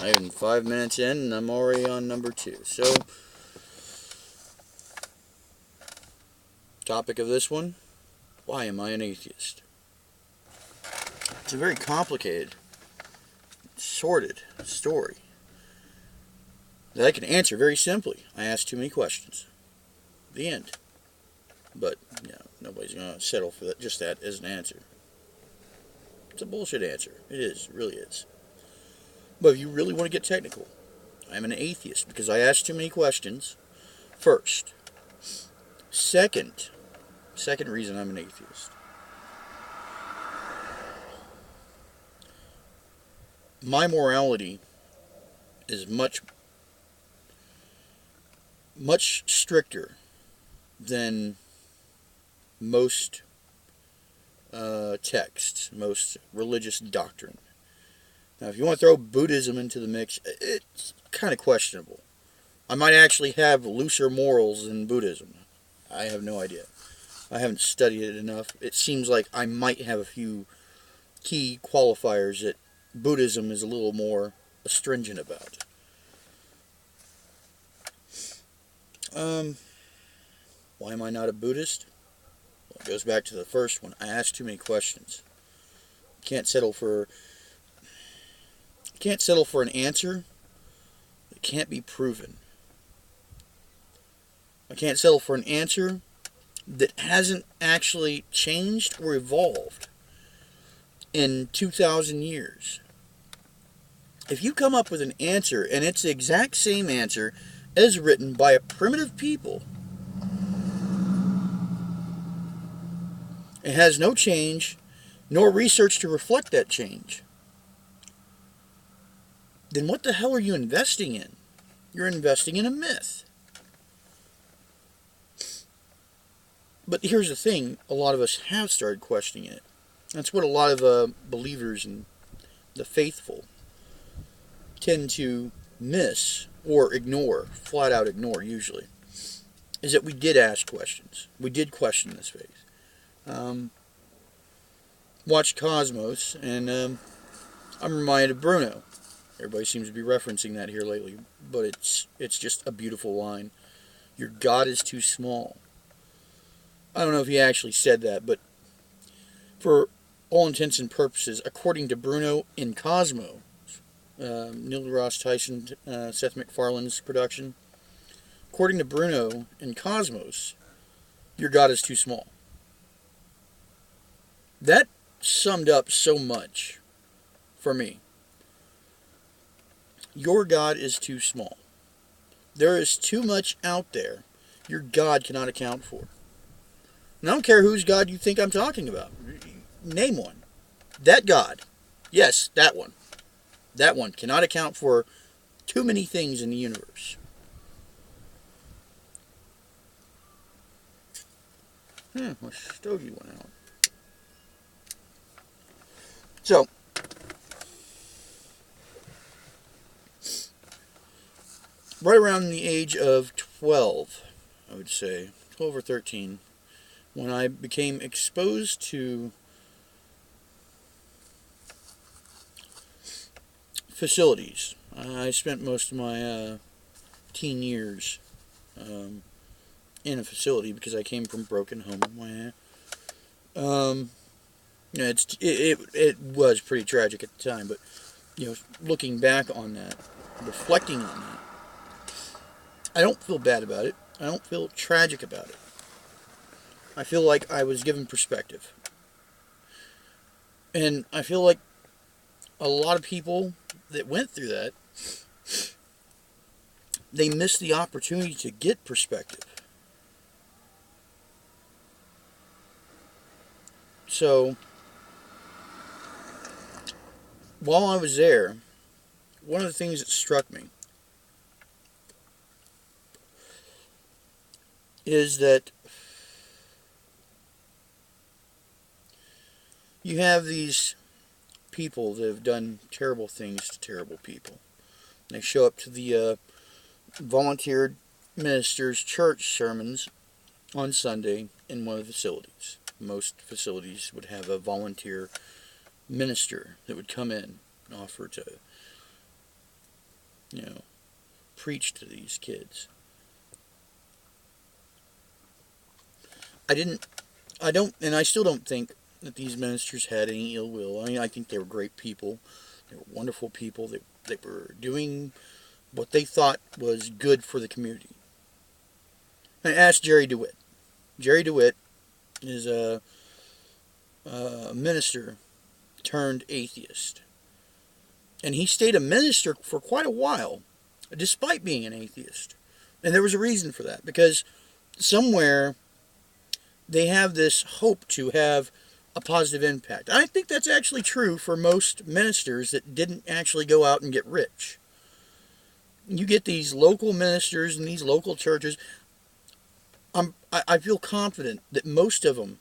I'm 5 minutes in and I'm already on number 2. So, topic of this one, why am I an atheist? It's a very complicated, sordid story that I can answer very simply. I ask too many questions. The end. But, nobody's going to settle for that, just that as an answer. It's a bullshit answer. It is. It really is. But if you really want to get technical, I'm an atheist because I ask too many questions. First. Second reason I'm an atheist. My morality is much stricter than most texts, most religious doctrine. Now, if you want to throw Buddhism into the mix, it's kind of questionable. I might actually have looser morals than Buddhism. I have no idea. I haven't studied it enough. It seems like I might have a few key qualifiers that Buddhism is a little more astringent about. Why am I not a Buddhist? Well, it goes back to the first one. I ask too many questions. Can't settle for an answer that can't be proven. I can't settle for an answer that hasn't actually changed or evolved in 2,000 years. If you come up with an answer and it's the exact same answer as written by a primitive people, it has no change nor research to reflect that change, then what the hell are you investing in? You're investing in a myth. But here's the thing, a lot of us have started questioning it. That's what a lot of believers and the faithful tend to miss or ignore, flat out ignore usually, is that we did ask questions. We did question this faith. Watch Cosmos, and I'm reminded of Bruno. Everybody seems to be referencing that here lately, but it's just a beautiful line. Your God is too small. I don't know if he actually said that, but for all intents and purposes, according to Bruno in Cosmos, Neil deGrasse Tyson, Seth MacFarlane's production, according to Bruno in Cosmos, your God is too small. That summed up so much for me. Your God is too small. There is too much out there your God cannot account for. And I don't care whose God you think I'm talking about. Name one. That God. Yes, that one. That one cannot account for too many things in the universe. My stogie went out. So, right around the age of 12, I would say, 12 or 13, when I became exposed to facilities. I spent most of my teen years in a facility because I came from a broken home. It was pretty tragic at the time, but looking back on that, reflecting on that, I don't feel bad about it. I don't feel tragic about it. I feel like I was given perspective. And I feel like a lot of people that went through that, they missed the opportunity to get perspective. So, while I was there, one of the things that struck me is that you have these people that have done terrible things to terrible people. They show up to the volunteered ministers' church sermons on Sunday in one of the facilities. Most facilities would have a volunteer minister that would come in and offer to preach to these kids. I still don't think that these ministers had any ill will. I mean, I think they were great people. They were wonderful people. They were doing what they thought was good for the community. I asked Jerry DeWitt. Jerry DeWitt is a minister turned atheist. And he stayed a minister for quite a while, despite being an atheist. And there was a reason for that, because somewhere they have this hope to have a positive impact. I think that's actually true for most ministers that didn't actually go out and get rich. You get these local ministers in these local churches. I feel confident that most of them,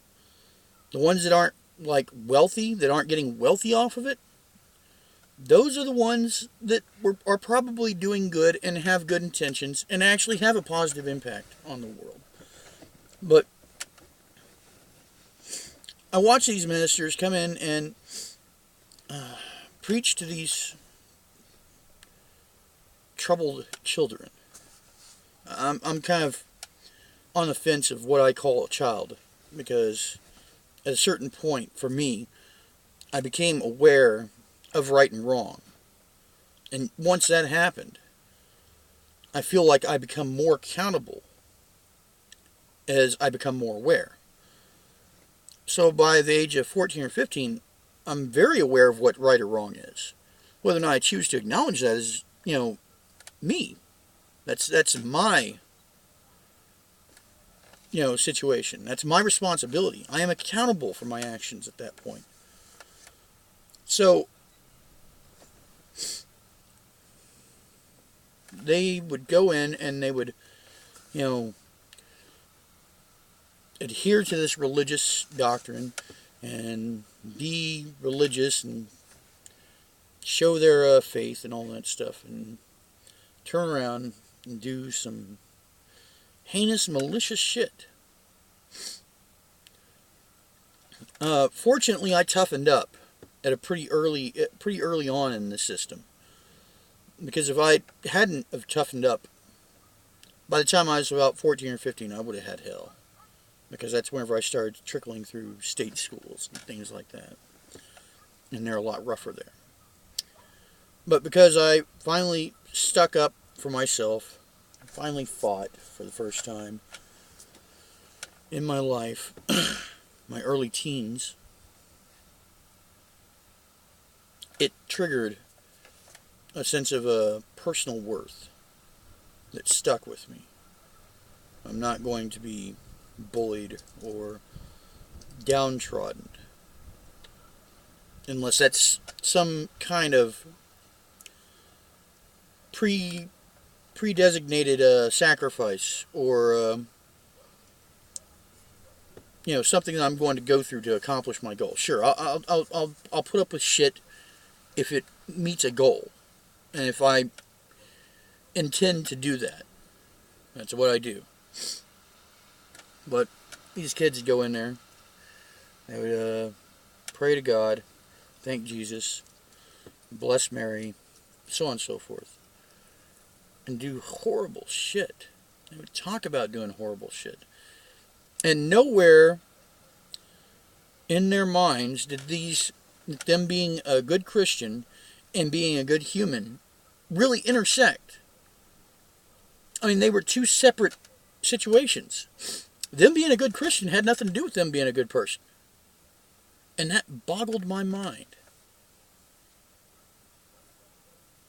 the ones that aren't wealthy, that aren't getting wealthy off of it, those are the ones that are probably doing good and have good intentions and actually have a positive impact on the world. But I watch these ministers come in and preach to these troubled children. I'm kind of on the fence of what I call a child, because at a certain point, for me, I became aware of right and wrong. And once that happened, I feel like I become more accountable as I become more aware. So by the age of 14 or 15, I'm very aware of what right or wrong is. Whether or not I choose to acknowledge that is, me. That's my, situation. That's my responsibility. I am accountable for my actions at that point. So they would go in and they would, adhere to this religious doctrine and be religious and show their faith and all that stuff, and turn around and do some heinous, malicious shit. Fortunately, I toughened up at a pretty early on in the system, because if I hadn't have toughened up, by the time I was about 14 or 15, I would have had hell. Because that's whenever I started trickling through state schools and things like that. And they're a lot rougher there. But because I finally stuck up for myself, finally fought for the first time in my life, my early teens, it triggered a sense of personal worth that stuck with me. I'm not going to be bullied or downtrodden unless that's some kind of pre-designated sacrifice, or something that I'm going to go through to accomplish my goal. Sure, I'll put up with shit if it meets a goal, and if I intend to do that. That's what I do. But these kids would go in there, they would pray to God, thank Jesus, bless Mary, so on and so forth, and do horrible shit. They would talk about doing horrible shit. And nowhere in their minds did them being a good Christian and being a good human really intersect. I mean, they were two separate situations. Them being a good Christian had nothing to do with them being a good person. And that boggled my mind.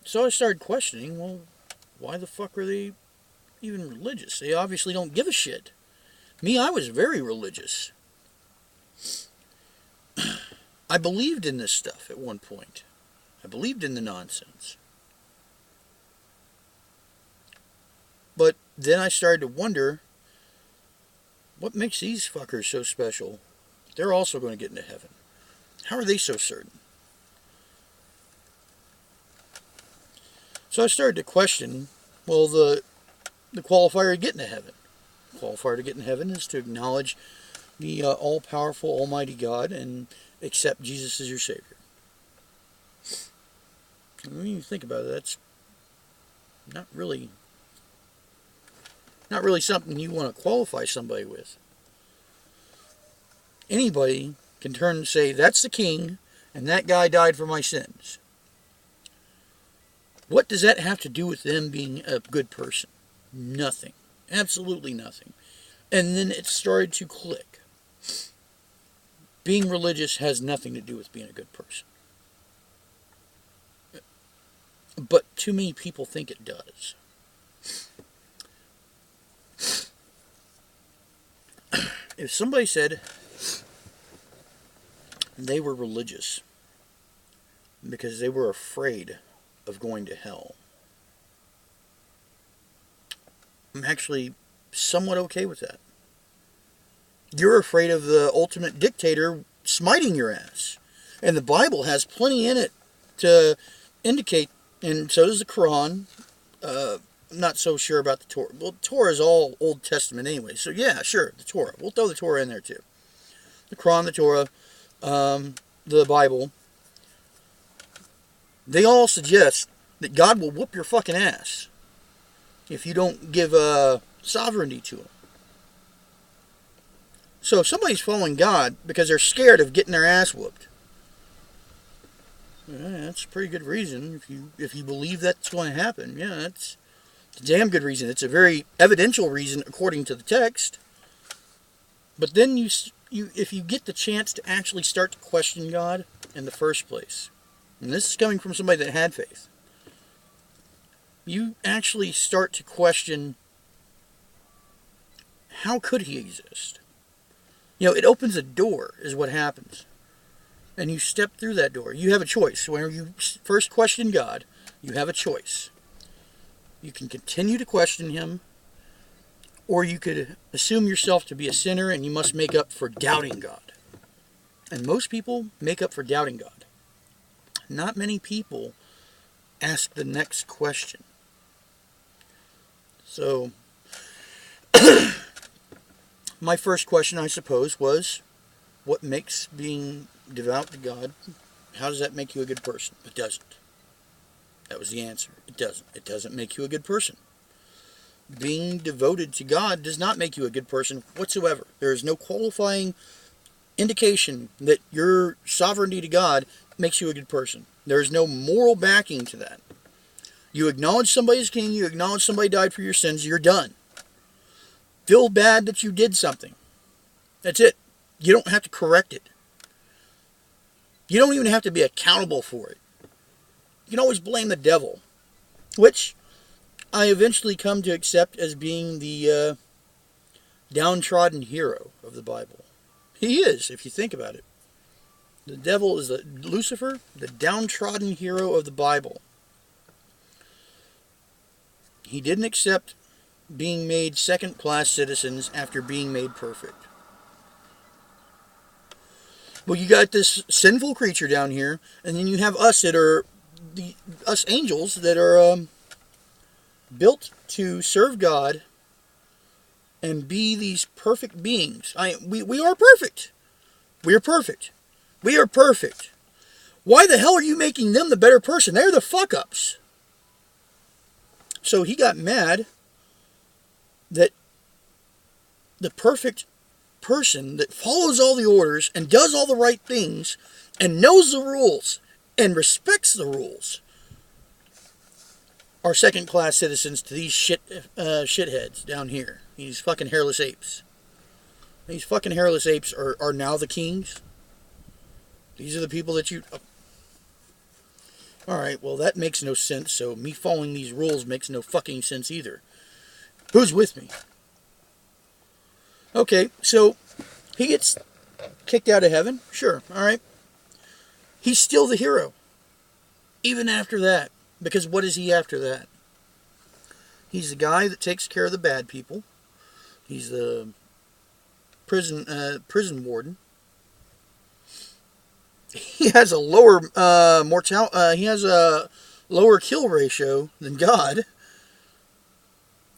So I started questioning, well, why the fuck are they even religious? They obviously don't give a shit. Me, I was very religious. I believed in this stuff at one point. I believed in the nonsense. But then I started to wonder, what makes these fuckers so special? They're also going to get into heaven. How are they so certain? So I started to question, well, the qualifier to get into heaven. The qualifier to get in heaven is to acknowledge the all-powerful, almighty God and accept Jesus as your Savior. When you think about it, that's Not really. Not really something you want to qualify somebody with. Anybody can turn and say, that's the king, and that guy died for my sins. What does that have to do with them being a good person? Nothing. Absolutely nothing. And then it started to click. Being religious has nothing to do with being a good person. But too many people think it does. If somebody said they were religious because they were afraid of going to hell, I'm actually somewhat okay with that. You're afraid of the ultimate dictator smiting your ass. And the Bible has plenty in it to indicate, and so does the Quran. I'm not so sure about the Torah. Well, the Torah is all Old Testament anyway. So yeah, sure, the Torah. We'll throw the Torah in there too. The Quran, the Torah, the Bible. They all suggest that God will whoop your fucking ass if you don't give sovereignty to him. So if somebody's following God because they're scared of getting their ass whooped, that's a pretty good reason. If you believe that's going to happen, that's a damn good reason. It's a very evidential reason according to the text. But then if you get the chance to actually start to question God in the first place, and this is coming from somebody that had faith, you actually start to question, how could he exist? It opens a door, is what happens. And you step through that door. You have a choice. When you first question God, you have a choice. You can continue to question him, or you could assume yourself to be a sinner and you must make up for doubting God. And most people make up for doubting God. Not many people ask the next question. So, my first question, I suppose, was, what makes being devout to God, how does that make you a good person? It doesn't. That was the answer. It doesn't. It doesn't make you a good person. Being devoted to God does not make you a good person whatsoever. There is no qualifying indication that your sovereignty to God makes you a good person. There is no moral backing to that. You acknowledge somebody's king, you acknowledge somebody died for your sins, you're done. Feel bad that you did something. That's it. You don't have to correct it. You don't even have to be accountable for it. You can always blame the devil, which I eventually come to accept as being the downtrodden hero of the Bible. He is, if you think about it. The devil is Lucifer, the downtrodden hero of the Bible. He didn't accept being made second-class citizens after being made perfect. Well, you got this sinful creature down here, and then you have us that are us angels that are built to serve God and be these perfect beings. We are perfect. We are perfect. We are perfect. Why the hell are you making them the better person? They're the fuck-ups. So he got mad that the perfect person that follows all the orders and does all the right things and knows the rules and respects the rules are second-class citizens to these shitheads down here. These fucking hairless apes. These fucking hairless apes are now the kings. These are the people that you... Alright, well that makes no sense, so me following these rules makes no fucking sense either. Who's with me? Okay, so he gets kicked out of heaven. Sure, alright. He's still the hero. Even after that. Because what is he after that? He's the guy that takes care of the bad people. He's the prison warden. He has a lower he has a lower kill ratio than God.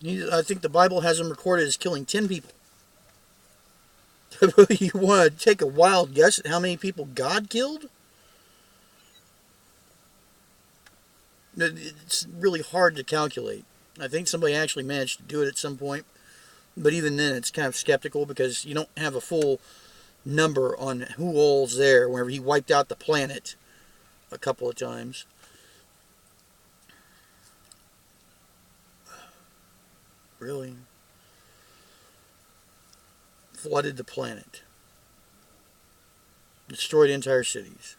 I think the Bible has him recorded as killing 10 people. You want to take a wild guess at how many people God killed? It's really hard to calculate. I think somebody actually managed to do it at some point, but even then it's kind of skeptical because you don't have a full number on who all's there whenever he wiped out the planet a couple of times. Really? Flooded the planet. Destroyed entire cities.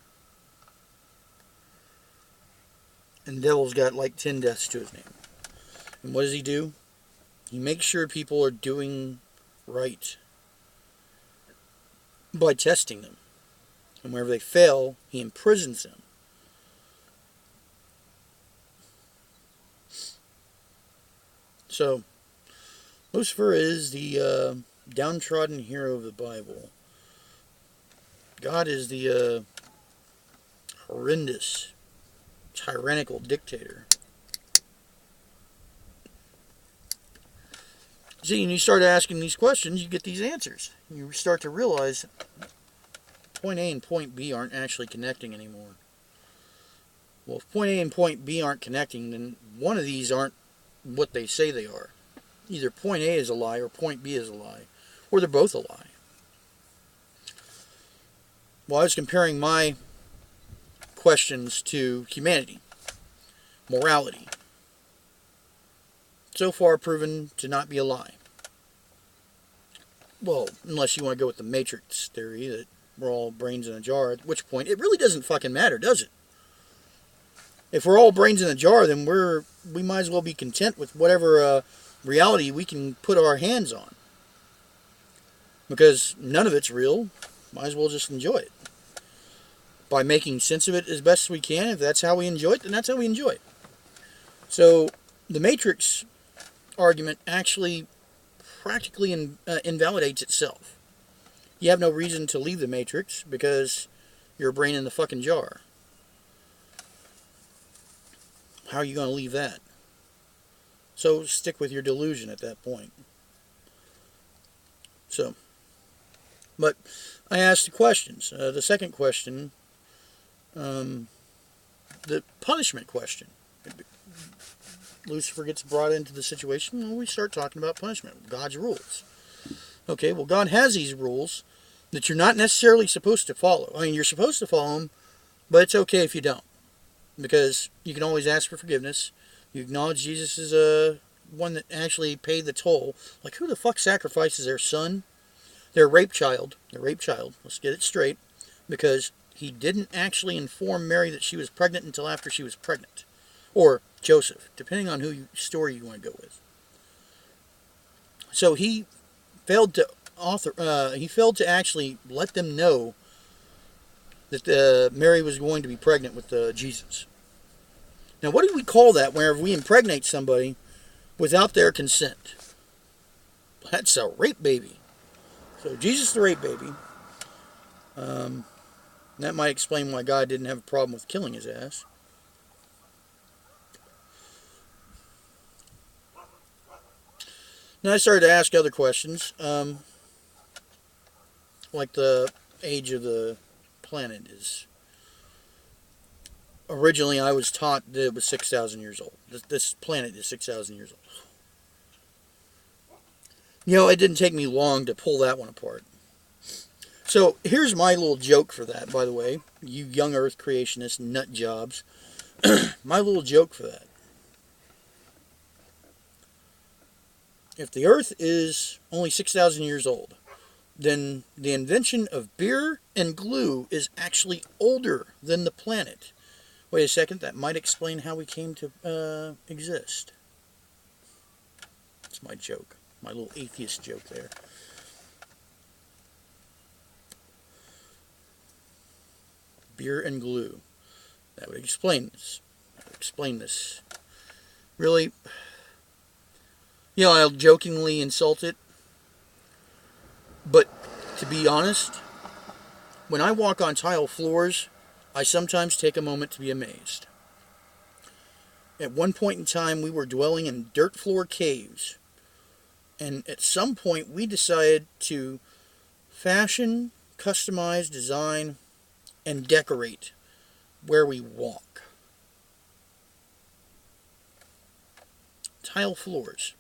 And the devil's got like 10 deaths to his name. And what does he do? He makes sure people are doing right by testing them. And wherever they fail, he imprisons them. So, Lucifer is the downtrodden hero of the Bible. God is the horrendous, tyrannical dictator. See, and you start asking these questions, you get these answers. You start to realize point A and point B aren't actually connecting anymore. Well, if point A and point B aren't connecting, then one of these aren't what they say they are. Either point A is a lie or point B is a lie. Or they're both a lie. Well, I was comparing my questions to humanity, morality. So far proven to not be a lie. Well, unless you want to go with the Matrix theory that we're all brains in a jar, at which point it really doesn't fucking matter, does it? If we're all brains in a jar, then we might as well be content with whatever reality we can put our hands on. Because none of it's real, might as well just enjoy it. By making sense of it as best as we can, if that's how we enjoy it, then that's how we enjoy it. So, the Matrix argument actually practically invalidates itself. You have no reason to leave the Matrix because you're a brain in the fucking jar. How are you going to leave that? So stick with your delusion at that point. So, but I asked the questions. The second question, the punishment question. Lucifer gets brought into the situation and we start talking about punishment, God's rules. Okay, well, God has these rules that you're not necessarily supposed to follow. I mean, you're supposed to follow them, but it's okay if you don't. Because you can always ask for forgiveness. You acknowledge Jesus is one that actually paid the toll. Like, who the fuck sacrifices their son? Their rape child. Let's get it straight. Because he didn't actually inform Mary that she was pregnant until after she was pregnant. Or Joseph, depending on story you want to go with. So he failed to actually let them know that Mary was going to be pregnant with Jesus. Now, what do we call that whenever we impregnate somebody without their consent? That's a rape baby. So Jesus the rape baby. That might explain why God didn't have a problem with killing his ass. Now I started to ask other questions, like the age of the planet is. Originally, I was taught that it was 6,000 years old. This planet is 6,000 years old. You know, it didn't take me long to pull that one apart. So here's my little joke for that, by the way, you young Earth creationist nut jobs. My little joke for that. If the Earth is only 6,000 years old, then the invention of beer and glue is actually older than the planet. Wait a second, that might explain how we came to exist. That's my joke, my little atheist joke there. Beer and glue. That would explain this. Really, you know, I'll jokingly insult it. But, to be honest, when I walk on tile floors, I sometimes take a moment to be amazed. At one point in time, we were dwelling in dirt floor caves. And at some point, we decided to fashion, customize, design, and decorate where we walk. tile floors.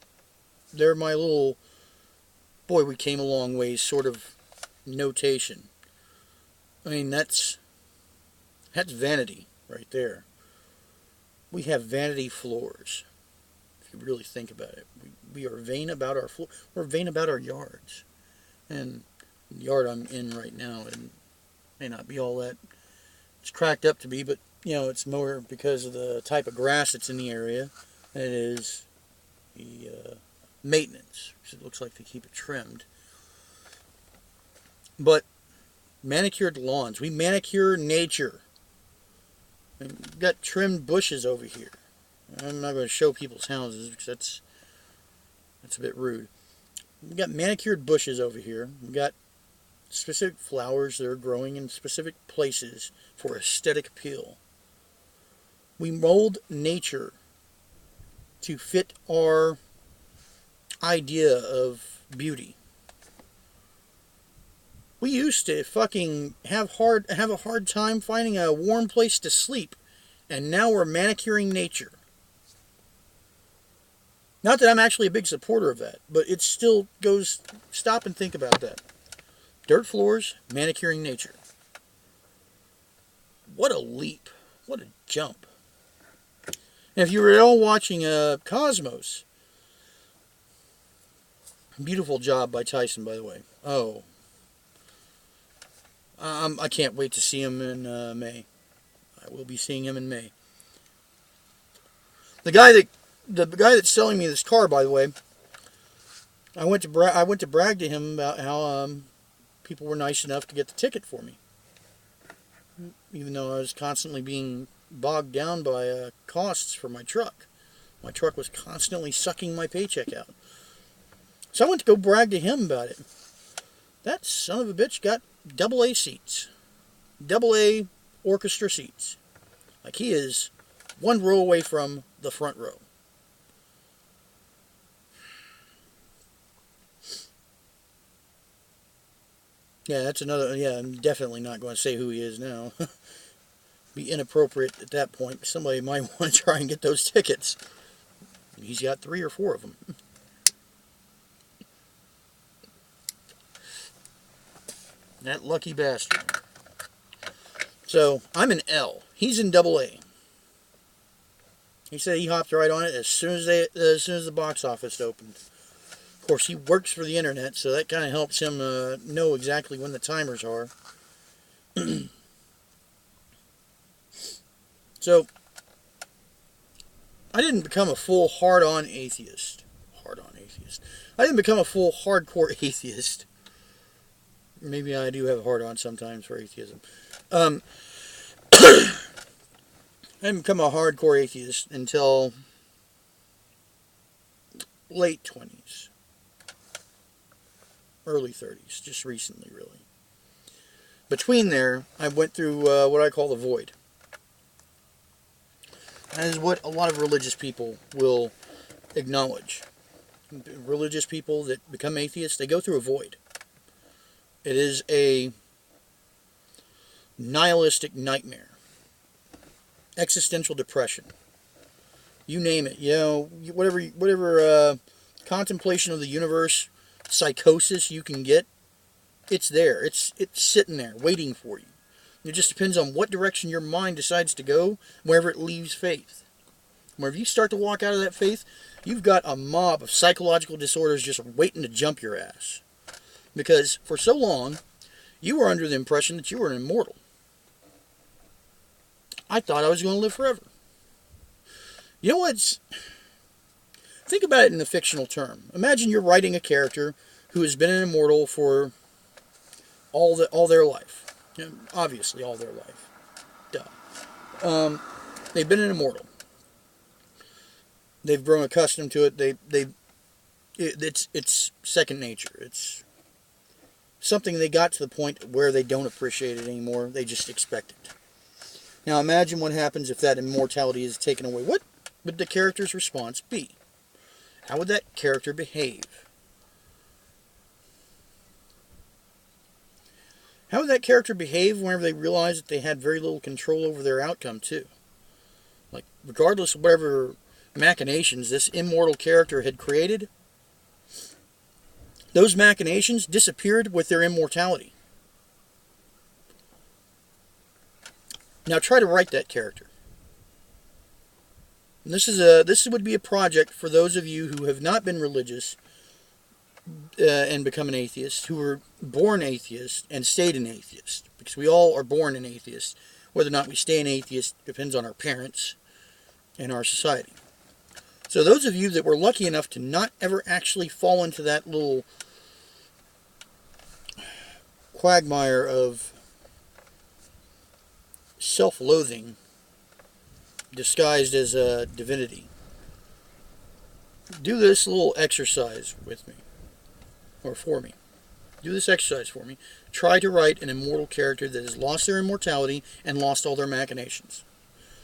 They're my little, boy, we came a long ways sort of notation. I mean, that's vanity right there. We have vanity floors, if you really think about it. We are vain about our floor. We're vain about our yards. And the yard I'm in right now, it may not be all that it's cracked up to be, but, you know, it's more because of the type of grass that's in the area than it is the maintenance. Because it looks like they keep it trimmed. But manicured lawns. We manicure nature. And we've got trimmed bushes over here. I'm not going to show people's houses because that's a bit rude. We've got manicured bushes over here. We've got specific flowers that are growing in specific places for aesthetic appeal. We mold nature to fit our idea of beauty. We used to fucking have a hard time finding a warm place to sleep, and now we're manicuring nature. Not that I'm actually a big supporter of that, but it still goes, stop and think about that. Dirt floors, manicuring nature. What a leap. What a jump. And if you were at all watching Cosmos, beautiful job by Tyson, by the way. Oh. I can't wait to see him in May. I will be seeing him in May. The guy that's selling me this car, by the way, I went to brag to him about how people were nice enough to get the ticket for me, even though I was constantly being bogged down by costs for my truck. My truck was constantly sucking my paycheck out. So I went to go brag to him about it. That son of a bitch got AA seats. AA orchestra seats. Like, he is one row away from the front row. Yeah, that's another, yeah, I'm definitely not going to say who he is now. Be inappropriate at that point. Somebody might want to try and get those tickets. He's got 3 or 4 of them. That lucky bastard. So, I'm in L. He's in AA. He said he hopped right on it as soon as the box office opened. Of course, he works for the internet, so that kind of helps him know exactly when the timers are. So, I didn't become a full hard-on atheist. I didn't become a full hardcore atheist. Maybe I do have a hard-on sometimes for atheism. I didn't become a hardcore atheist until late 20s. Early 30s. Just recently, really. Between there, I went through what I call the void. That is what a lot of religious people will acknowledge. Religious people that become atheists, they go through a void. It is a nihilistic nightmare. Existential depression. You name it. You know, whatever contemplation of the universe, psychosis you can get, it's there. It's sitting there, waiting for you. It just depends on what direction your mind decides to go, wherever it leaves faith. Wherever you start to walk out of that faith, you've got a mob of psychological disorders just waiting to jump your ass. Because for so long, you were under the impression that you were an immortal. I thought I was going to live forever. You know what's... Think about it in a fictional term. Imagine you're writing a character who has been an immortal for all their life. You know, obviously, all their life. Duh. They've been an immortal. They've grown accustomed to it. It's second nature. It's something they got to the point where they don't appreciate it anymore. They just expect it. Now imagine what happens if that immortality is taken away. What would the character's response be? How would that character behave? How would that character behave whenever they realized that they had very little control over their outcome too? Like, regardless of whatever machinations this immortal character had created, those machinations disappeared with their immortality. Now try to write that character. And this would be a project for those of you who have not been religious and become an atheist, who were born atheist and stayed an atheist. Because we all are born an atheist. Whether or not we stay an atheist depends on our parents and our society. So those of you that were lucky enough to not ever actually fall into that little quagmire of self-loathing disguised as a divinity, do this little exercise with me, or for me. Do this exercise for me. Try to write an immortal character that has lost their immortality and lost all their machinations.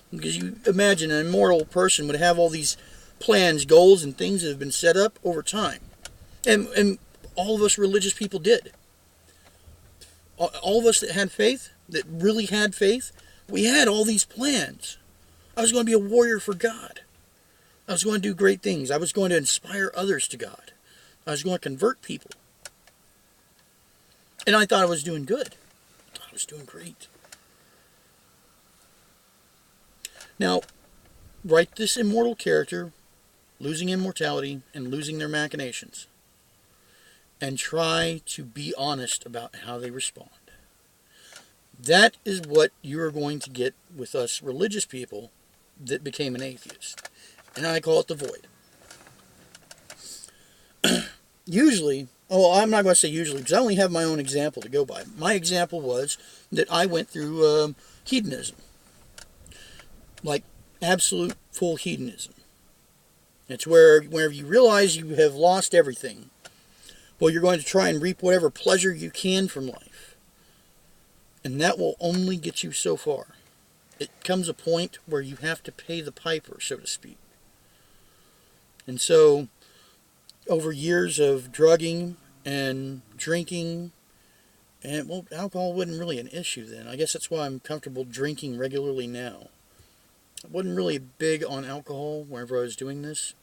Because you imagine an immortal person would have all these plans, goals, and things that have been set up over time. And all of us religious people did. All of us that had faith, that really had faith, we had all these plans. I was going to be a warrior for God. I was going to do great things. I was going to inspire others to God. I was going to convert people. And I thought I was doing good. I thought I was doing great. Now, write this immortal character, losing immortality and losing their machinations. And try to be honest about how they respond. That is what you are going to get with us religious people that became an atheist. And I call it the void. Usually, I'm not going to say usually, because I only have my own example to go by. My example was that I went through hedonism. Like absolute full hedonism. It's whenever you realize you have lost everything, well, you're going to try and reap whatever pleasure you can from life. And that will only get you so far. It comes a point where you have to pay the piper, so to speak. And so, over years of drugging and drinking, and, well, alcohol wasn't really an issue then. I guess that's why I'm comfortable drinking regularly now. I wasn't really big on alcohol whenever I was doing this.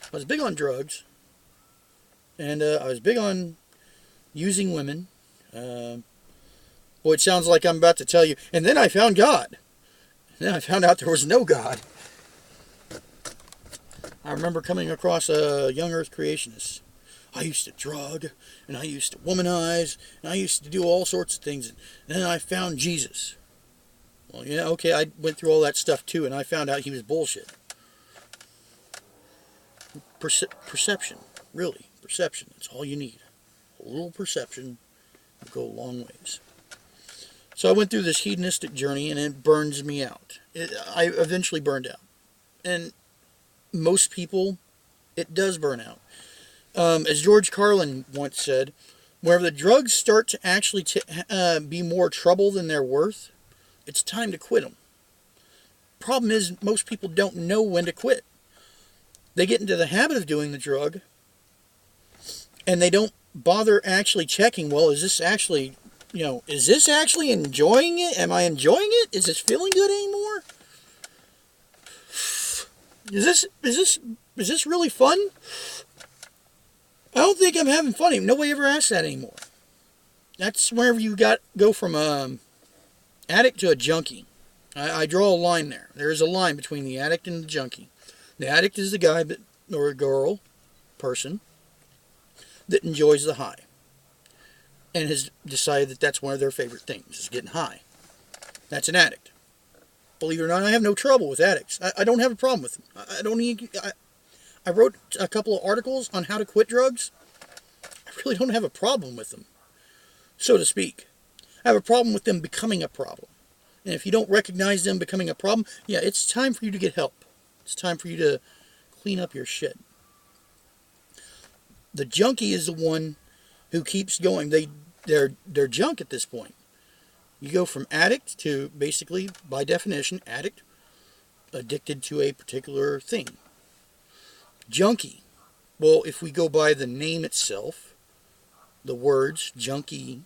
I was big on drugs. And I was big on using women. Boy, it sounds like I'm about to tell you. And then I found God. And then I found out there was no God. I remember coming across a young earth creationist. I used to drug, and I used to womanize, and I used to do all sorts of things. And then I found Jesus. Well, yeah, okay, I went through all that stuff too, and I found out he was bullshit. Perception, really. Perception. That's all you need. A little perception will go a long ways. So I went through this hedonistic journey, and it burns me out. I eventually burned out. And most people, it does burn out. As George Carlin once said, whenever the drugs start to actually be more trouble than they're worth, it's time to quit them. Problem is, most people don't know when to quit. They get into the habit of doing the drug, and they don't bother actually checking, well, is this actually enjoying it? Am I enjoying it? Is this feeling good anymore? Is this really fun? I don't think I'm having fun. Nobody ever asks that anymore. That's whenever you go from addict to a junkie. I draw a line there. There is a line between the addict and the junkie. The addict is the guy or a girl, person, that enjoys the high and has decided that that's one of their favorite things, is getting high. That's an addict. Believe it or not, I have no trouble with addicts. I don't have a problem with them. I wrote a couple of articles on how to quit drugs. I really don't have a problem with them, so to speak. I have a problem with them becoming a problem. And if you don't recognize them becoming a problem, yeah, it's time for you to get help. It's time for you to clean up your shit. The junkie is the one who keeps going. They're junk at this point. You go from addict to basically, by definition, addict, addicted to a particular thing. Junkie. Well, if we go by the name itself, the words, junkie,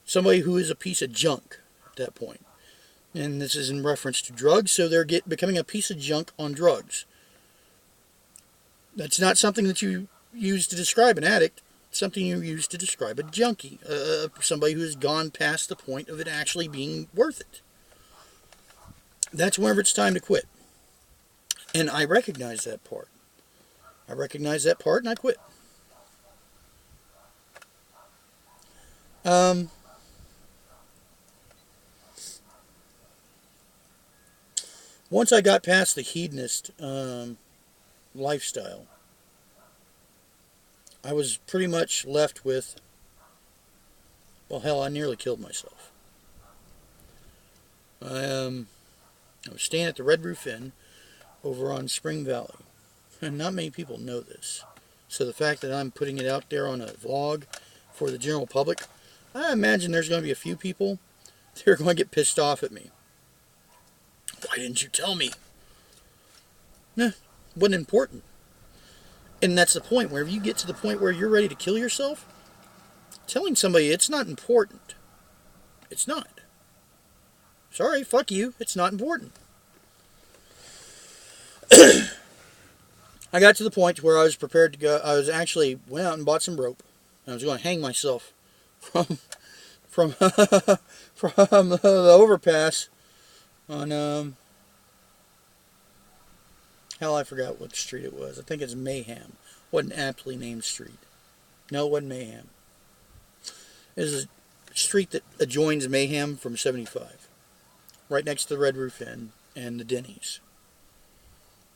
somebody who is a piece of junk at that point. And this is in reference to drugs, so they're becoming a piece of junk on drugs. That's not something that you use to describe an addict. It's something you use to describe a junkie. Somebody who has gone past the point of it actually being worth it. That's whenever it's time to quit. And I recognize that part. I recognize that part and I quit. Once I got past the hedonist lifestyle, I was pretty much left with, well, hell, I nearly killed myself. I was staying at the Red Roof Inn over on Spring Valley. And not many people know this. So the fact that I'm putting it out there on a vlog for the general public, I imagine there's going to be a few people that are going to get pissed off at me. Why didn't you tell me? Nah, wasn't important. And that's the point. Whenever you get to the point where you're ready to kill yourself, telling somebody it's not important. It's not. Sorry, fuck you. It's not important. I got to the point where I was prepared to go. I was actually went out and bought some rope. I was going to hang myself from the overpass on hell, I forgot what street it was. I think it's Mayhem. Wasn't an aptly named street. No, it wasn't Mayhem. It was a street that adjoins Mayhem from 75, right next to the Red Roof Inn and the Denny's.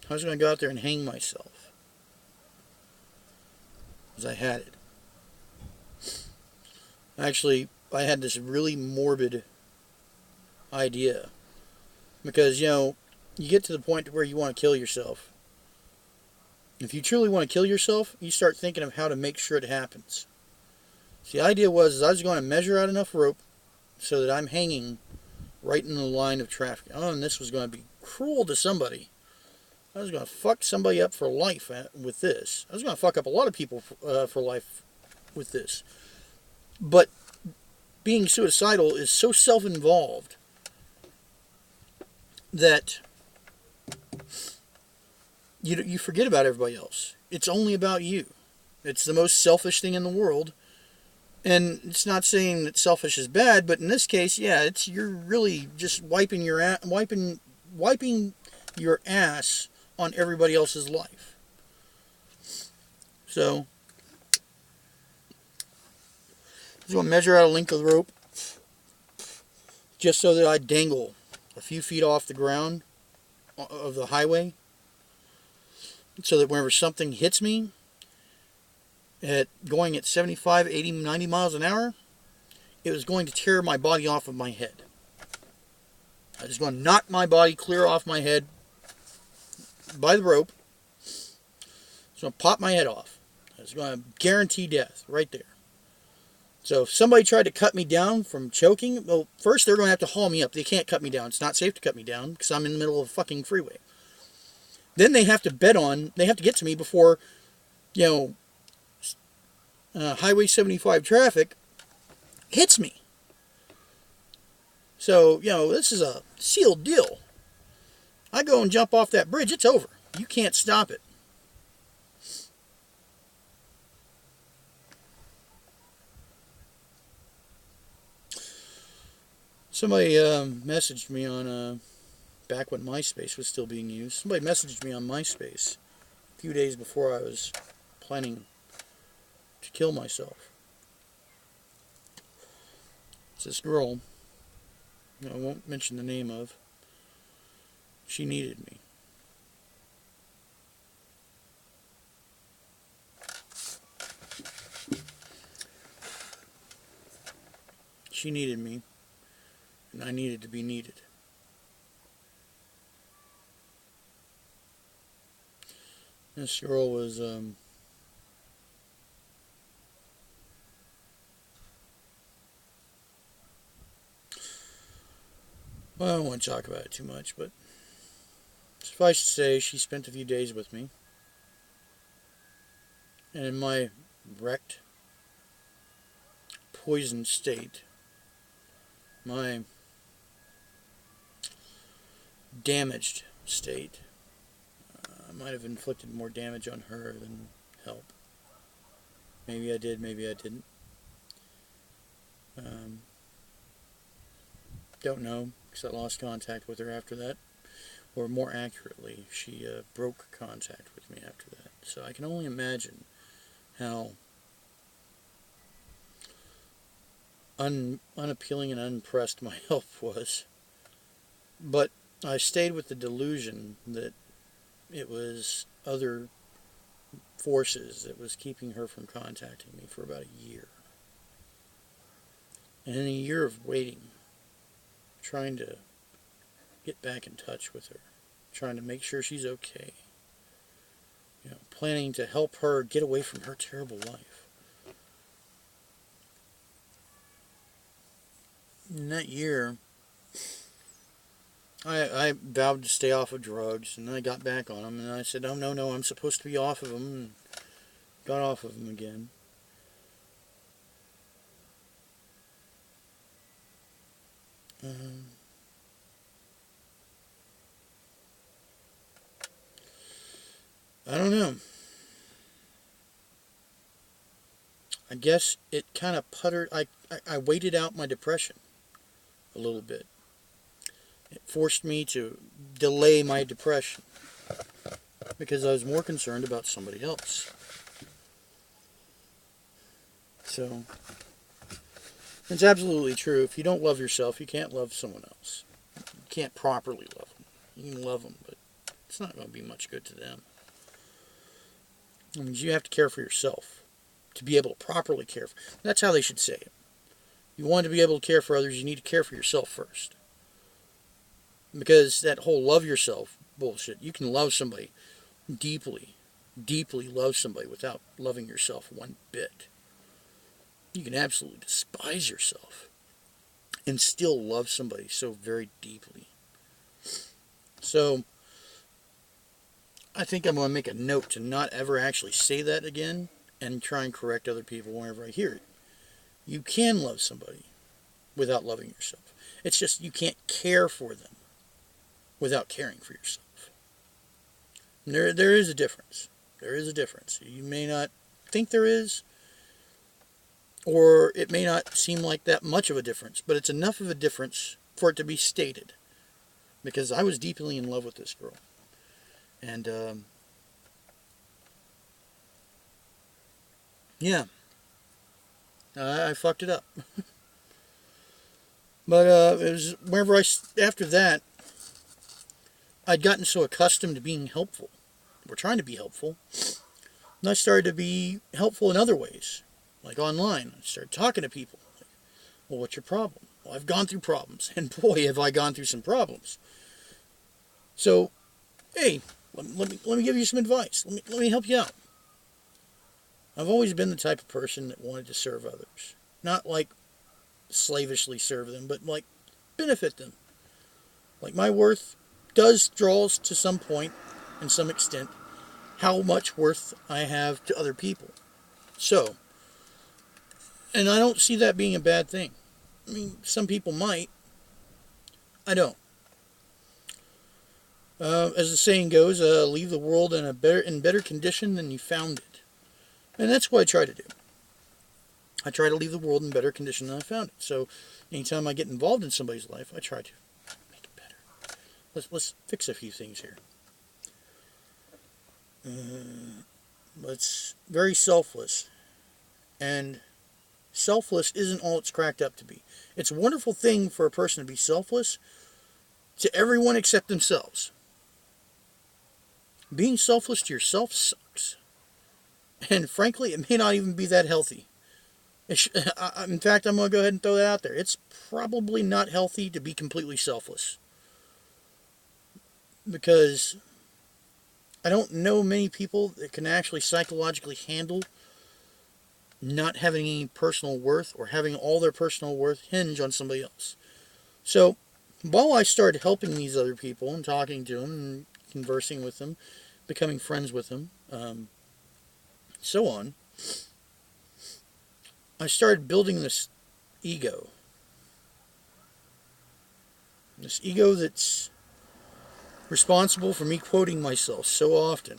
I was going to go out there and hang myself, because I had it. Actually, I had this really morbid idea, because, you know, you get to the point where you want to kill yourself. If you truly want to kill yourself, you start thinking of how to make sure it happens. So the idea was I was going to measure out enough rope so that I'm hanging right in the line of traffic. Oh, and this was going to be cruel to somebody. I was going to fuck somebody up for life with this. I was going to fuck up a lot of people for life with this. But being suicidal is so self-involved that you forget about everybody else. It's only about you. It's the most selfish thing in the world. And it's not saying that selfish is bad, but in this case, yeah, you're really just wiping your ass on everybody else's life. So, I was going to measure out a length of the rope just so that I dangle a few feet off the ground of the highway, so that whenever something hits me going at 75, 80, 90 miles an hour, it was going to tear my body off of my head. I was going to knock my body clear off my head by the rope. I was going to pop my head off. I was going to guarantee death right there. So if somebody tried to cut me down from choking, well, first they're going to have to haul me up. They can't cut me down. It's not safe to cut me down because I'm in the middle of a fucking freeway. Then they have to get to me before, Highway 75 traffic hits me. So, this is a sealed deal. I go and jump off that bridge, it's over. You can't stop it. Somebody messaged me on, back when MySpace was still being used. Somebody messaged me on MySpace a few days before I was planning to kill myself. It's this girl, I won't mention the name of. She needed me. She needed me, and I needed to be needed. This girl was, well, I don't want to talk about it too much, but suffice to say, she spent a few days with me. And in my wrecked, poisoned state, my damaged state, might have inflicted more damage on her than help. Maybe I did, maybe I didn't. Don't know, because I lost contact with her after that. Or more accurately, she broke contact with me after that. So I can only imagine how unappealing and unimpressed my help was. But I stayed with the delusion that it was other forces that was keeping her from contacting me for about a year. And in a year of waiting, trying to get back in touch with her, trying to make sure she's okay, planning to help her get away from her terrible life. In that year, I vowed to stay off of drugs, and I got back on them, and I said, oh, no, I'm supposed to be off of them, and got off of them again. I don't know. I guess it kind of puttered. I waited out my depression a little bit. It forced me to delay my depression because I was more concerned about somebody else. So, it's absolutely true. If you don't love yourself, you can't love someone else. You can't properly love them. You can love them, but it's not going to be much good to them. It means you have to care for yourself to be able to properly care for. That's how they should say it. You want to be able to care for others, you need to care for yourself first. Because that whole love yourself bullshit, you can love somebody deeply, deeply love somebody without loving yourself one bit. You can absolutely despise yourself and still love somebody so very deeply. So, I think I'm going to make a note to not ever actually say that again and try and correct other people whenever I hear it. You can love somebody without loving yourself. It's just you can't care for them without caring for yourself. And there is a difference. There is a difference. You may not think there is, or it may not seem like that much of a difference, but it's enough of a difference for it to be stated. Because I was deeply in love with this girl. And, yeah, I fucked it up. But it was whenever after that, I'd gotten so accustomed to being helpful. We're trying to be helpful. And I started to be helpful in other ways, like online. I started talking to people. Like, well, what's your problem? Well, I've gone through problems, and boy, have I gone through some problems. So, hey, let me give you some advice. Let me help you out. I've always been the type of person that wanted to serve others. Not like slavishly serve them, but like benefit them. Like my worth draws to some point, and some extent, how much worth I have to other people. So, and I don't see that being a bad thing. I mean, some people might. I don't. As the saying goes, leave the world in better condition than you found it. And that's what I try to do. I try to leave the world in better condition than I found it. So, anytime I get involved in somebody's life, I try to make it better. Let's fix a few things here. It's very selfless. And selfless isn't all it's cracked up to be. It's a wonderful thing for a person to be selfless to everyone except themselves. Being selfless to yourself sucks. And frankly, it may not even be that healthy. In fact, I'm going to go ahead and throw that out there. It's probably not healthy to be completely selfless. Because I don't know many people that can actually psychologically handle not having any personal worth or having all their personal worth hinge on somebody else. So, while I started helping these other people and talking to them and conversing with them, becoming friends with them, so on, I started building this ego. This ego that's responsible for me quoting myself so often.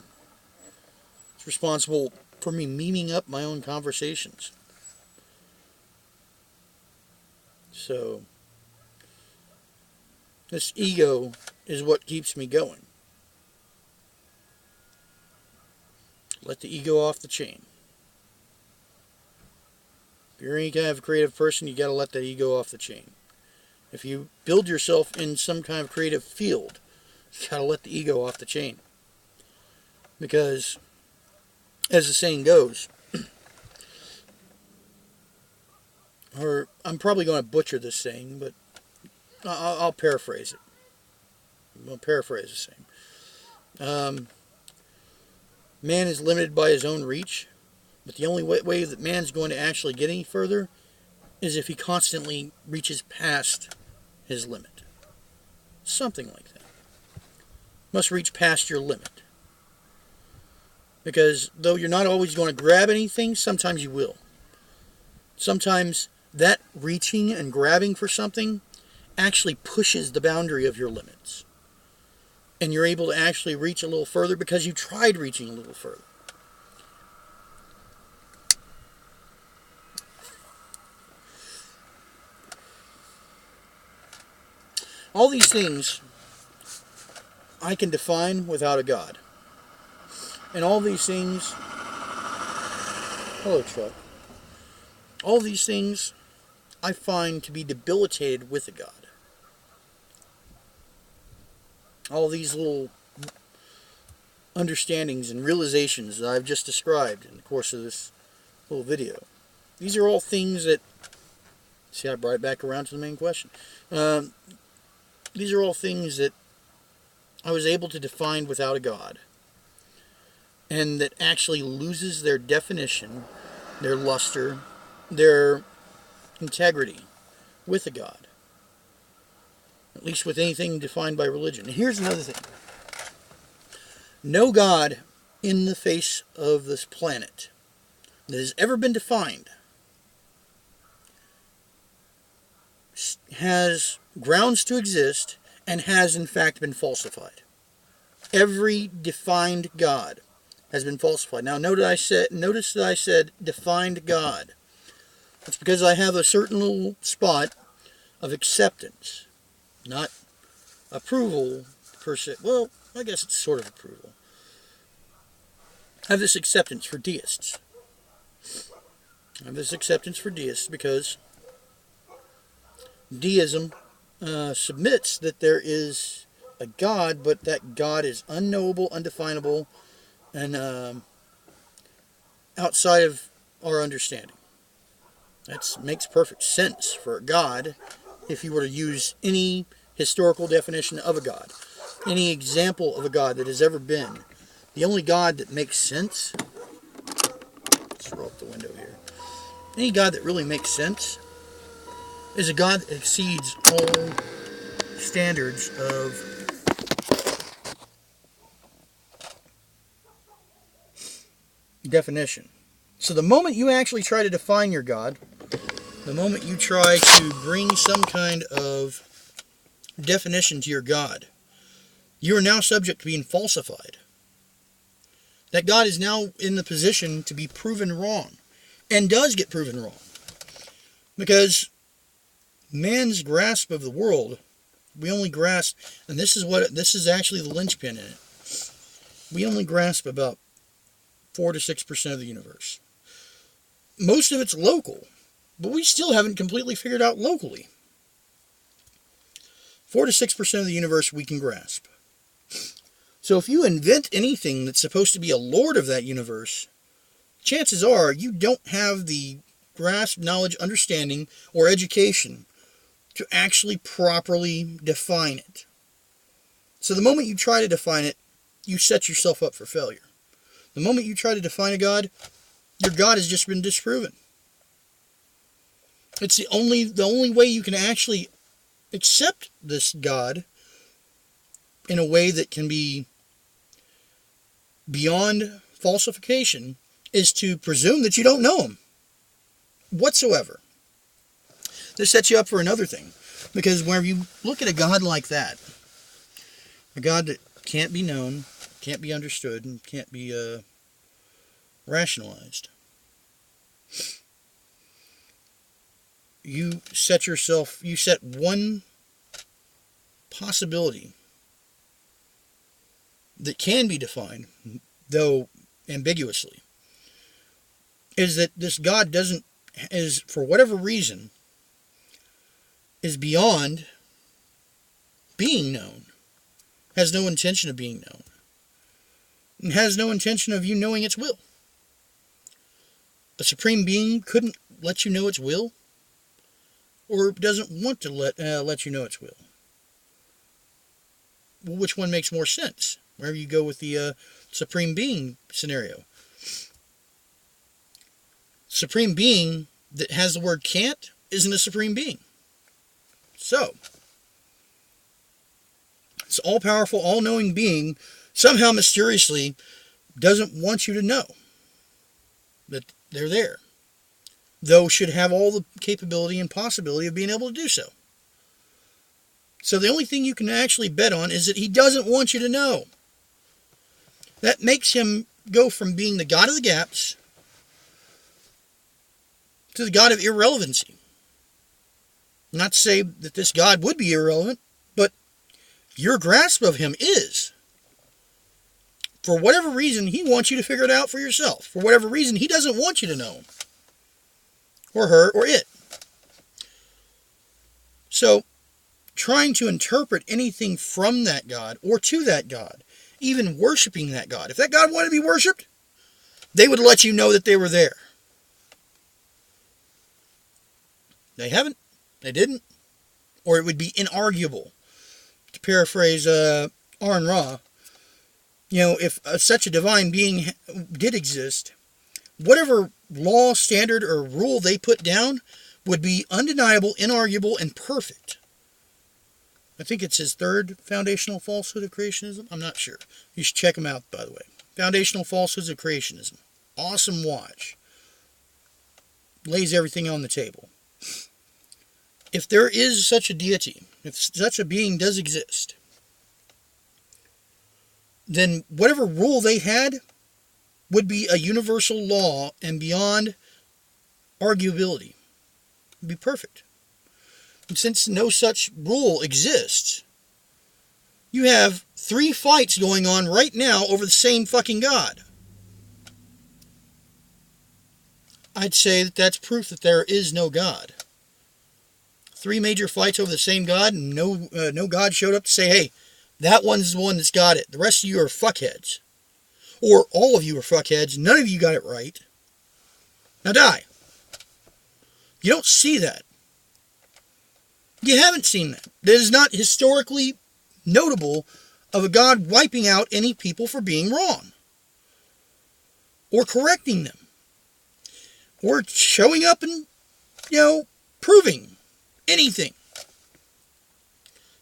It's responsible for me memeing up my own conversations. So, this ego is what keeps me going. Let the ego off the chain. If you're any kind of creative person, you got to let that ego off the chain. If you build yourself in some kind of creative field, you got to let the ego off the chain. Because, as the saying goes, or I'm probably going to butcher this saying, but I'll paraphrase it. I'm going to paraphrase the saying. Man is limited by his own reach, but the only way that man's going to actually get any further is if he constantly reaches past his limit. Something like that. Must reach past your limit. Because though you're not always going to grab anything, sometimes you will. Sometimes that reaching and grabbing for something actually pushes the boundary of your limits. And you're able to actually reach a little further because you tried reaching a little further. All these things I can define without a God. And all these things... Hello, Chuck. All these things I find to be debilitated with a God. All these little understandings and realizations that I've just described in the course of this little video. These are all things that... See, I brought it back around to the main question. These are all things that I was able to define without a God. And that actually loses their definition, their luster, their integrity with a God. At least with anything defined by religion. And here's another thing. No God in the face of this planet that has ever been defined has grounds to exist and has in fact been falsified. Every defined God has been falsified. Now notice that I said defined God. That's because I have a certain little spot of acceptance. Not approval per se. Well, I guess it's sort of approval. I have this acceptance for deists. I have this acceptance for deists because deism submits that there is a God, but that God is unknowable, undefinable, and outside of our understanding. That makes perfect sense for a God if you were to use any historical definition of a God. Any example of a God that has ever been. The only God that makes sense... Let's roll up the window here. Any God that really makes sense is a God that exceeds all standards of definition. So the moment you actually try to define your God, the moment you try to bring some kind of definition to your God, you are now subject to being falsified. That God is now in the position to be proven wrong, and does get proven wrong. Because man's grasp of the world, we only grasp, and this is actually the linchpin in it, we only grasp about 4 to 6% of the universe. Most of it's local, but we still haven't completely figured out locally. 4 to 6% of the universe we can grasp. So if you invent anything that's supposed to be a lord of that universe, chances are you don't have the grasp, knowledge, understanding, or education to actually properly define it. So the moment you try to define it, you set yourself up for failure. The moment you try to define a God, your God has just been disproven. It's the only way you can actually accept this God in a way that can be beyond falsification is to presume that you don't know him whatsoever. This sets you up for another thing, because whenever you look at a God like that, A God that can't be known, can't be understood, and can't be rationalized. You set one possibility that can be defined, though ambiguously, is that this God for whatever reason, is beyond being known, has no intention of being known, and has no intention of you knowing its will. A supreme being couldn't let you know its will, or doesn't want to let you know its will. Well, which one makes more sense? Wherever you go with the supreme being scenario. Supreme being that has the word can't isn't a supreme being. So, this all-powerful, all-knowing being somehow mysteriously doesn't want you to know that they're there, though should have all the capability and possibility of being able to do so. So the only thing you can actually bet on is that he doesn't want you to know. That makes him go from being the God of the gaps to the God of irrelevancy. Not to say that this God would be irrelevant, but your grasp of him is. For whatever reason, he wants you to figure it out for yourself. For whatever reason, he doesn't want you to know. Or her, or it. So, trying to interpret anything from that God, or to that God, even worshiping that God. If that God wanted to be worshipped, they would let you know that they were there. They haven't. They didn't. Or it would be inarguable. To paraphrase Aron, if such a divine being did exist, whatever law, standard, or rule they put down would be undeniable, inarguable, and perfect. I think it's his third foundational falsehood of creationism. I'm not sure. You should check him out, by the way. Foundational Falsehoods of Creationism. Awesome watch. Lays everything on the table. If there is such a deity, if such a being does exist, then whatever rule they had would be a universal law and beyond arguability. It would be perfect. And since no such rule exists, you have 3 fights going on right now over the same fucking God. I'd say that that's proof that there is no God. 3 major fights over the same God, and no God showed up to say, hey, that one's the one that's got it. The rest of you are fuckheads. Or all of you are fuckheads. None of you got it right. Now die. You don't see that. You haven't seen that. That is not historically notable of a God wiping out any people for being wrong. Or correcting them. Or showing up and, proving anything.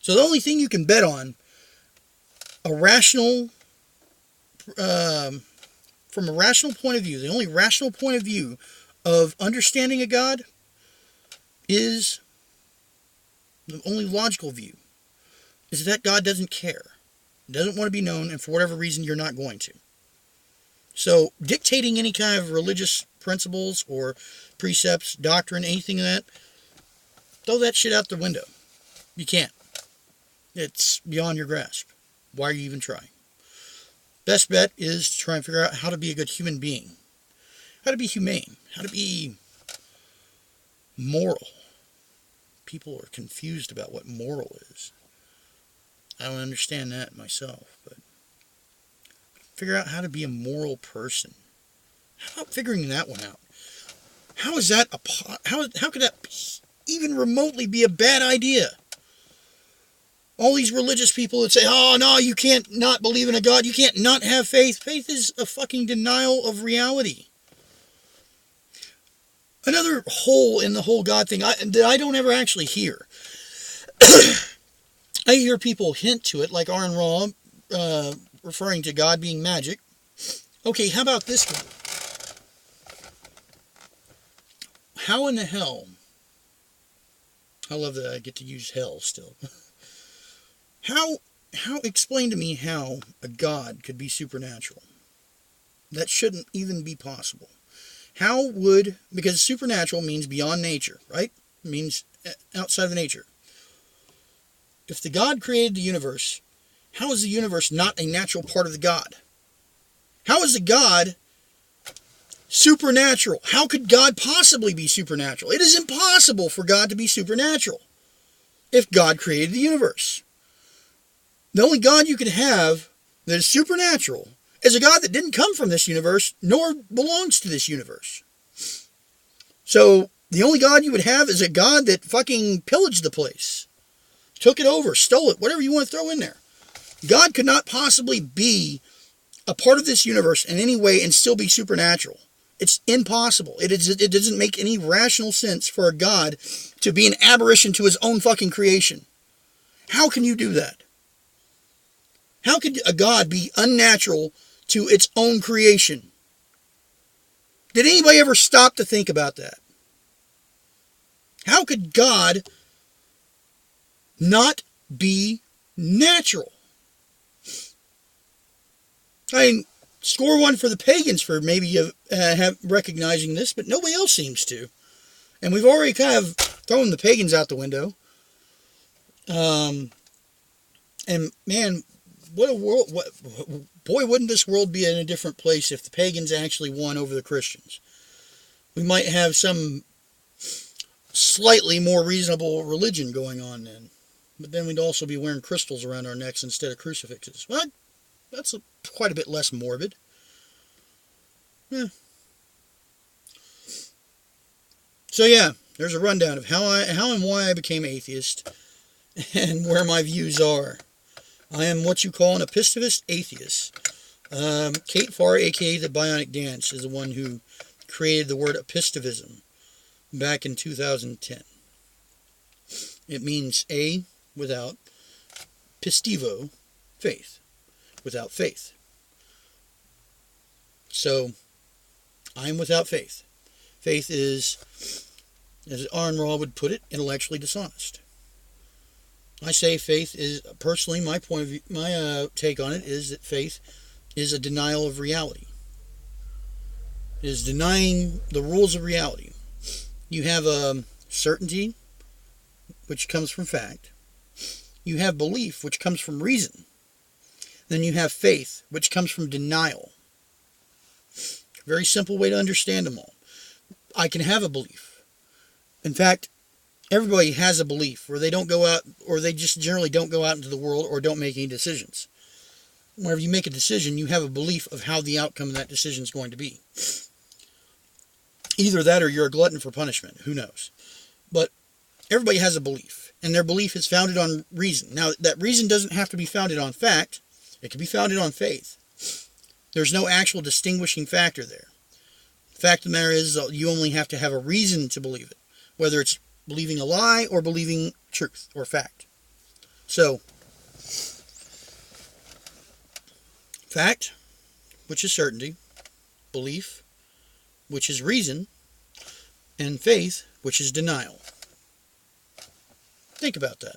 So the only thing you can bet on, from a rational point of view, the only rational point of view of understanding a God is, the only logical view, is that God doesn't care. Doesn't want to be known, and for whatever reason, you're not going to. So, dictating any kind of religious principles or precepts, doctrine, anything of that, throw that shit out the window. You can't. It's beyond your grasp. Why are you even trying? Best bet is to try and figure out how to be a good human being. How to be humane. How to be moral. People are confused about what moral is. I don't understand that myself, but figure out how to be a moral person. How about figuring that one out? How is that how could that even remotely be a bad idea? All these religious people that say, oh no, you can't not believe in a God, you can't not have faith. Faith is a fucking denial of reality. Another hole in the whole God thing that I don't ever actually hear. I hear people hint to it, like Aron referring to God being magic. Okay, how about this one? How in the hell, I love that I get to use hell still. How explain to me how a God could be supernatural? That shouldn't even be possible. Because supernatural means beyond nature, right? It means outside of nature. If the God created the universe, how is the universe not a natural part of the God? How is the God supernatural? How could God possibly be supernatural? It is impossible for God to be supernatural if God created the universe. The only God you could have that is supernatural is a God that didn't come from this universe, nor belongs to this universe. So, the only God you would have is a God that fucking pillaged the place. Took it over, stole it, whatever you want to throw in there. God could not possibly be a part of this universe in any way and still be supernatural. It's impossible. It doesn't make any rational sense for a God to be an aberration to his own fucking creation. How can you do that? How could a God be unnatural to its own creation? Did anybody ever stop to think about that? How could God not be natural? I mean, score one for the pagans for maybe recognizing this, but nobody else seems to. And we've already kind of thrown the pagans out the window. And man, what a world! Boy, wouldn't this world be in a different place if the pagans actually won over the Christians? We might have some slightly more reasonable religion going on then. But then we'd also be wearing crystals around our necks instead of crucifixes. Well, that's quite a bit less morbid. Yeah. So yeah, there's a rundown of how and why I became atheist and where my views are. I am what you call an Apistevist atheist. Kate Farr, aka the BionicDance, is the one who created the word Apistevism back in 2010. It means A, without, pistevo, faith, without faith. So, I'm without faith. Faith is, as Aron would put it, intellectually dishonest. I say faith is, personally, my point of view, my take on it is that faith is a denial of reality. It is denying the rules of reality. You have certainty, which comes from fact. You have belief, which comes from reason. Then you have faith, which comes from denial. Very simple way to understand them all. I can have a belief. In fact, everybody has a belief where they don't go out, or they just generally don't go out into the world or don't make any decisions. Whenever you make a decision, you have a belief of how the outcome of that decision is going to be. Either that or you're a glutton for punishment. Who knows? But everybody has a belief, and their belief is founded on reason. Now, that reason doesn't have to be founded on fact. It can be founded on faith. There's no actual distinguishing factor there. The fact of the matter is, you only have to have a reason to believe it, whether it's believing a lie or believing truth or fact. So, fact, which is certainty, belief, which is reason, and faith, which is denial. Think about that.